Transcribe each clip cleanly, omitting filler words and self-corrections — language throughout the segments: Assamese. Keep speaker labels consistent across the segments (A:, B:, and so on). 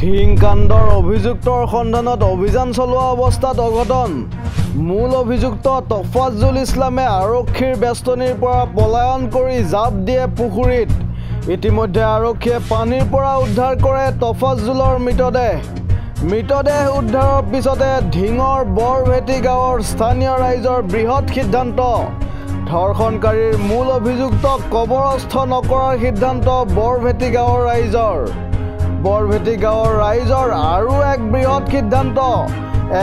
A: ধিংকাণ্ডৰ অভিযুক্তৰ সন্ধানত অভিযান চলোৱা অৱস্থাত অঘটন। মূল অভিযুক্ত তফাজ্জুল ইছলামে আৰক্ষীৰ বেষ্টনীৰ পৰা পলায়ন কৰি জাপ দিয়ে পুখুৰীত। ইতিমধ্যে আৰক্ষীয়ে পানীৰ পৰা উদ্ধাৰ কৰে তফাজ্জুলৰ মৃতদেহ উদ্ধাৰৰ পিছতে ধিঙৰ বৰভেটি গাঁৱৰ স্থানীয় ৰাইজৰ বৃহৎ সিদ্ধান্ত। ধৰ্ষণকাৰীৰ মূল অভিযুক্তক কবৰস্থ নকৰাৰ সিদ্ধান্ত বৰভেটি গাঁৱৰ ৰাইজৰ আৰু এক বৃহৎ সিদ্ধান্ত।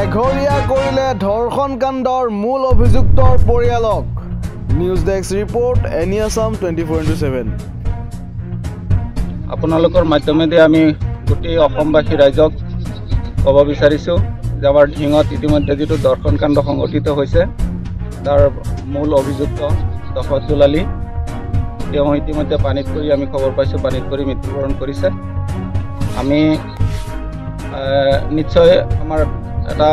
A: এঘৰীয়া কৰিলে ধৰ্ষণ কাণ্ডৰ মূল অভিযুক্তৰ পৰিয়ালক। News desk report any Assam 24/7।
B: আপোনালোকৰ মাধ্যমেদি আমি গোটেই অসমবাসী ৰাইজক ক'ব বিচাৰিছোঁ যে আমাৰ ধিঙত ইতিমধ্যে যিটো ধৰ্ষণ কাণ্ড সংঘটিত হৈছে তাৰ মূল অভিযুক্ত তফাজ্জুল আলী, তেওঁ ইতিমধ্যে পানীত পৰি আমি খবৰ পাইছোঁ পানীত পৰি মৃত্যুবৰণ কৰিছে। আমি নিশ্চয় আমাৰ এটা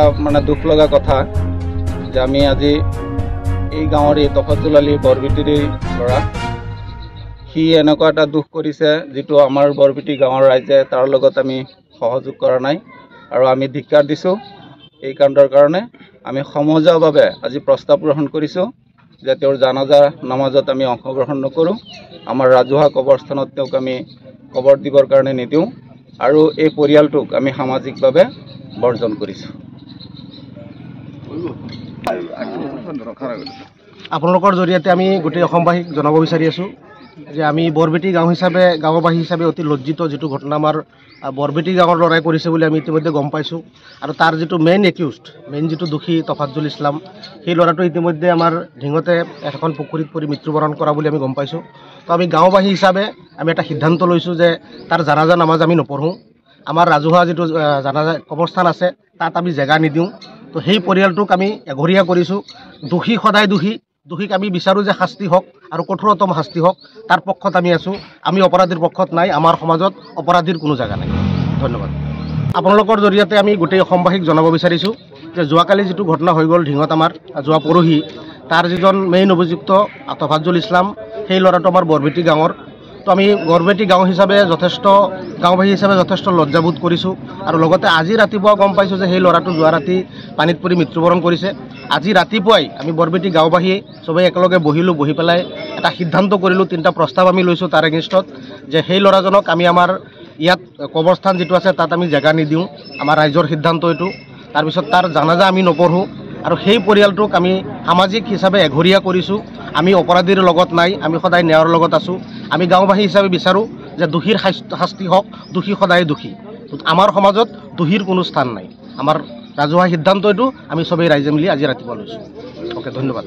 B: দুখ লগা কথা যে আমি আজি এই গাঁৱৰ এই তফাজ্জুল আলী বৰবেটিৰ ল'ৰা, সি এনেকুৱা এটা দুখ কৰিছে যিটো আমাৰ বৰবেটি গাঁৱৰ ৰাইজে তাৰ লগত আমি সহযোগ কৰা নাই আৰু আমি ধিক্কাৰ দিছোঁ। এই কাণ্ডৰ কাৰণে আমি সমজুৱাভাৱে আজি প্ৰস্তাৱ গ্ৰহণ কৰিছোঁ যে তেওঁৰ জানাজা নামাজত আমি অংশগ্ৰহণ নকৰোঁ, আমাৰ ৰাজহুৱা কবৰস্থানত তেওঁক আমি কবৰ দিবৰ কাৰণে নিদিওঁ আৰু এই পৰিয়ালটোক আমি সামাজিকভাৱে বৰ্জন কৰিছোঁ।
C: আপোনালোকৰ জৰিয়তে আমি গোটেই অসমবাসীক জনাব বিচাৰি আছোঁ যে আমি বৰবেটি গাঁওবাসী হিচাপে অতি লজ্জিত। যিটো ঘটনা আমাৰ বৰবেটি গাঁৱৰ ল'ৰাই কৰিছে বুলি আমি ইতিমধ্যে গম পাইছোঁ আৰু তাৰ যিটো মেইন যিটো দোষী তফাজ্জুল ইছলাম, সেই ল'ৰাটো ইতিমধ্যে আমাৰ ধিঙতে এখন পুখুৰীত পৰি মৃত্যুবৰণ কৰা বুলি আমি গম পাইছোঁ। তো আমি গাঁওবাসী হিচাপে আমি এটা সিদ্ধান্ত লৈছোঁ যে তাৰ জানাজা নামাজ আমি নপঢ়োঁ, আমাৰ ৰাজহুৱা যিটো জানাজা কবৰস্থান আছে তাত আমি জেগা নিদিওঁ। তো সেই পৰিয়ালটোক আমি এঘৰীয়া কৰিছোঁ। দোষী সদায় দোষীক আমি বিচাৰোঁ যে শাস্তি হওক আৰু কঠোৰতম শাস্তি হওক, তাৰ পক্ষত আমি আছোঁ। আমি অপৰাধীৰ পক্ষত নাই, আমাৰ সমাজত অপৰাধীৰ কোনো জেগা নাই। ধন্যবাদ। আপোনালোকৰ জৰিয়তে আমি গোটেই অসমবাসীক জনাব বিচাৰিছোঁ যে যোৱাকালি যিটো ঘটনা হৈ গ'ল ধিঙত আমাৰ যোৱা পৰহি, তাৰ যিজন মেইন অভিযুক্ত তফাজ্জুল ইছলাম, সেই ল'ৰাটো আমাৰ বৰবেটি গাঁৱৰ। তো আমি বৰবেটি গাঁওবাসী হিচাপে যথেষ্ট লজ্জাবোধ কৰিছোঁ আৰু লগতে আজি ৰাতিপুৱা গম পাইছোঁ যে সেই ল'ৰাটো যোৱা ৰাতি পানীত পৰি মৃত্যুবৰণ কৰিছে। আজি ৰাতিপুৱাই আমি বৰবেটি গাঁওবাসী চবেই একেলগে বহি পেলাই এটা সিদ্ধান্ত কৰিলোঁ, 3টা প্ৰস্তাৱ আমি লৈছোঁ তাৰ এগেইনষ্টত, যে সেই ল'ৰাজনক আমি আমাৰ ইয়াত কবৰস্থান যিটো আছে তাত আমি জেগা নিদিওঁ, আমাৰ ৰাইজৰ সিদ্ধান্ত এইটো। তাৰপিছত তাৰ জানাজা আমি নপঢ়োঁ আৰু সেই পৰিয়ালটোক আমি সামাজিক হিচাপে এঘৰীয়া কৰিছোঁ। আমি অপৰাধীৰ লগত নাই, আমি সদায় ন্যায়ৰ লগত আছোঁ। আমি গাঁওবাসী হিচাপে বিচাৰোঁ যে দোষীৰ শাস্তি হওক, দোষী সদায় দোষী। আমাৰ সমাজত দোষীৰ কোনো স্থান নাই। আমাৰ ৰাজহুৱা সিদ্ধান্ত এইটো আমি চবেই ৰাইজে মিলি আজি ৰাতিপুৱা লৈছোঁ। অ'কে, ধন্যবাদ।